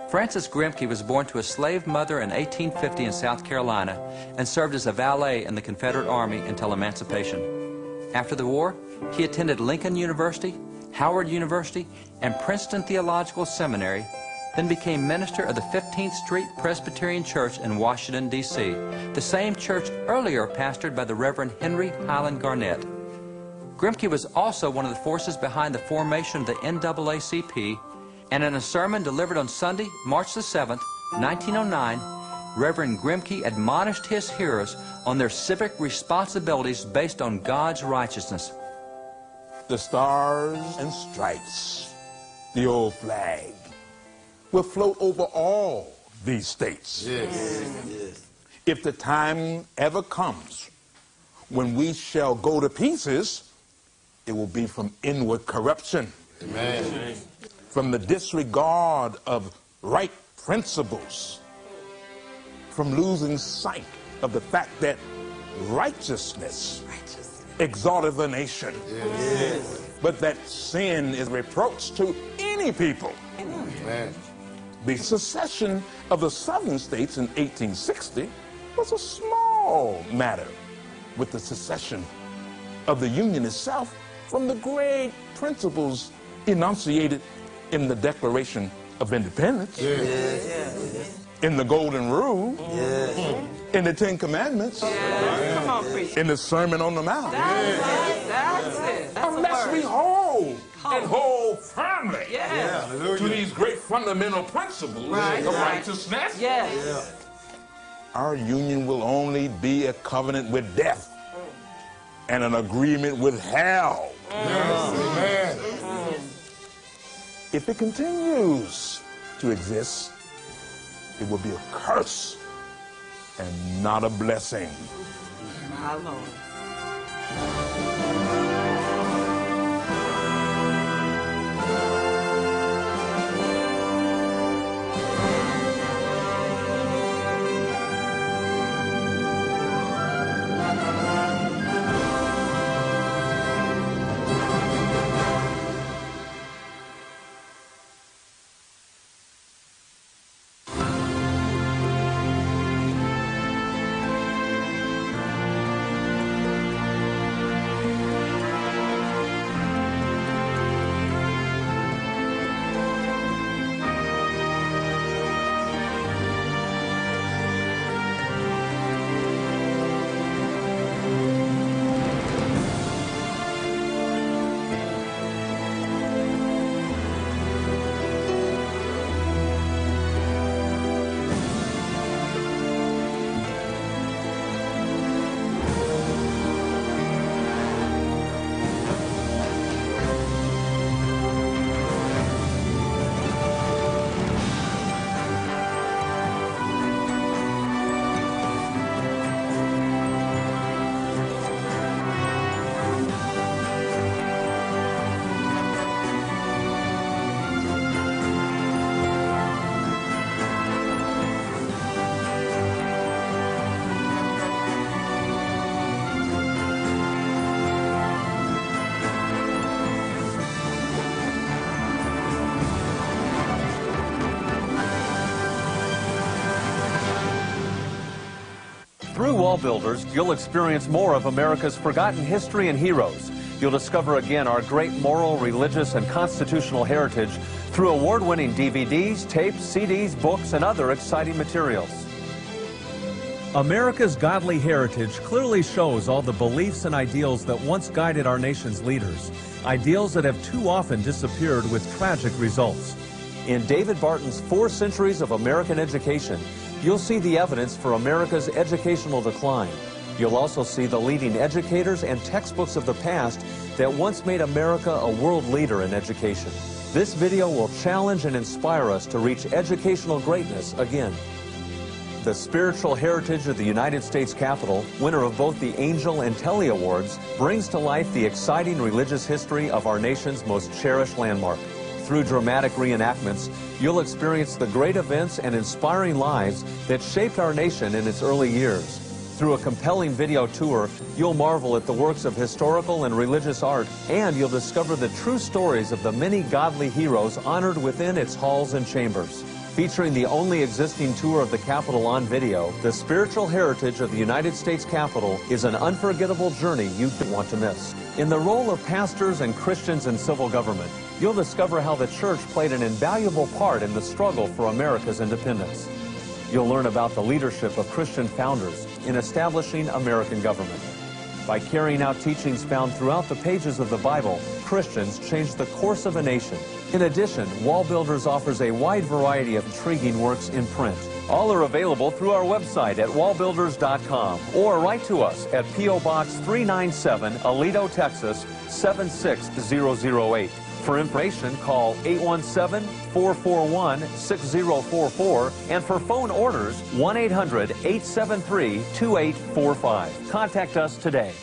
Francis Grimke was born to a slave mother in 1850 in South Carolina and served as a valet in the Confederate Army until emancipation. After the war, he attended Lincoln University, Howard University, and Princeton Theological Seminary, then became minister of the 15th Street Presbyterian Church in Washington, D.C., the same church earlier pastored by the Reverend Henry Highland Garnett. Grimke was also one of the forces behind the formation of the NAACP, and in a sermon delivered on Sunday, March the 7th, 1909, Reverend Grimke admonished his hearers on their civic responsibilities based on God's righteousness. The stars and stripes, the old flag, will float over all these states. Yes. If the time ever comes when we shall go to pieces, it will be from inward corruption. Amen. From the disregard of right principles, from losing sight of the fact that righteousness exalteth a nation, yes. But that sin is reproach to any people. Amen. The secession of the southern states in 1860 was a small matter with the secession of the Union itself from the great principles enunciated in the Declaration of Independence, yes. Yes. In the Golden Rule, yes. In the Ten Commandments, yes. Come on, preach. In the Sermon on the Mount. That's it. Unless we hold and hold firmly to these great fundamental principles of righteousness, yes. Our union will only be a covenant with death and an agreement with hell. Yes. Amen. If it continues to exist, it will be a curse and not a blessing. My Lord. Wall Builders, you'll experience more of America's forgotten history and heroes. You'll discover again our great moral, religious, and constitutional heritage through award-winning DVDs, tapes, CDs, books, and other exciting materials. America's godly heritage clearly shows all the beliefs and ideals that once guided our nation's leaders, ideals that have too often disappeared with tragic results. In David Barton's 4 Centuries of American Education, you'll see the evidence for America's educational decline. You'll also see the leading educators and textbooks of the past that once made America a world leader in education. This video will challenge and inspire us to reach educational greatness again. The spiritual heritage of the United States Capitol, winner of both the Angel and Telly Awards, brings to life the exciting religious history of our nation's most cherished landmark. Through dramatic reenactments, you'll experience the great events and inspiring lives that shaped our nation in its early years. Through a compelling video tour, you'll marvel at the works of historical and religious art, and you'll discover the true stories of the many godly heroes honored within its halls and chambers. Featuring the only existing tour of the Capitol on video, the spiritual heritage of the United States Capitol is an unforgettable journey you don't want to miss. In the role of pastors and Christians in civil government, you'll discover how the church played an invaluable part in the struggle for America's independence. You'll learn about the leadership of Christian founders in establishing American government. By carrying out teachings found throughout the pages of the Bible, Christians changed the course of a nation. In addition, Wall Builders offers a wide variety of intriguing works in print. All are available through our website at wallbuilders.com or write to us at P.O. Box 397, Aledo, Texas 76008. For information, call 817-441-6044, and for phone orders, 1-800-873-2845. Contact us today.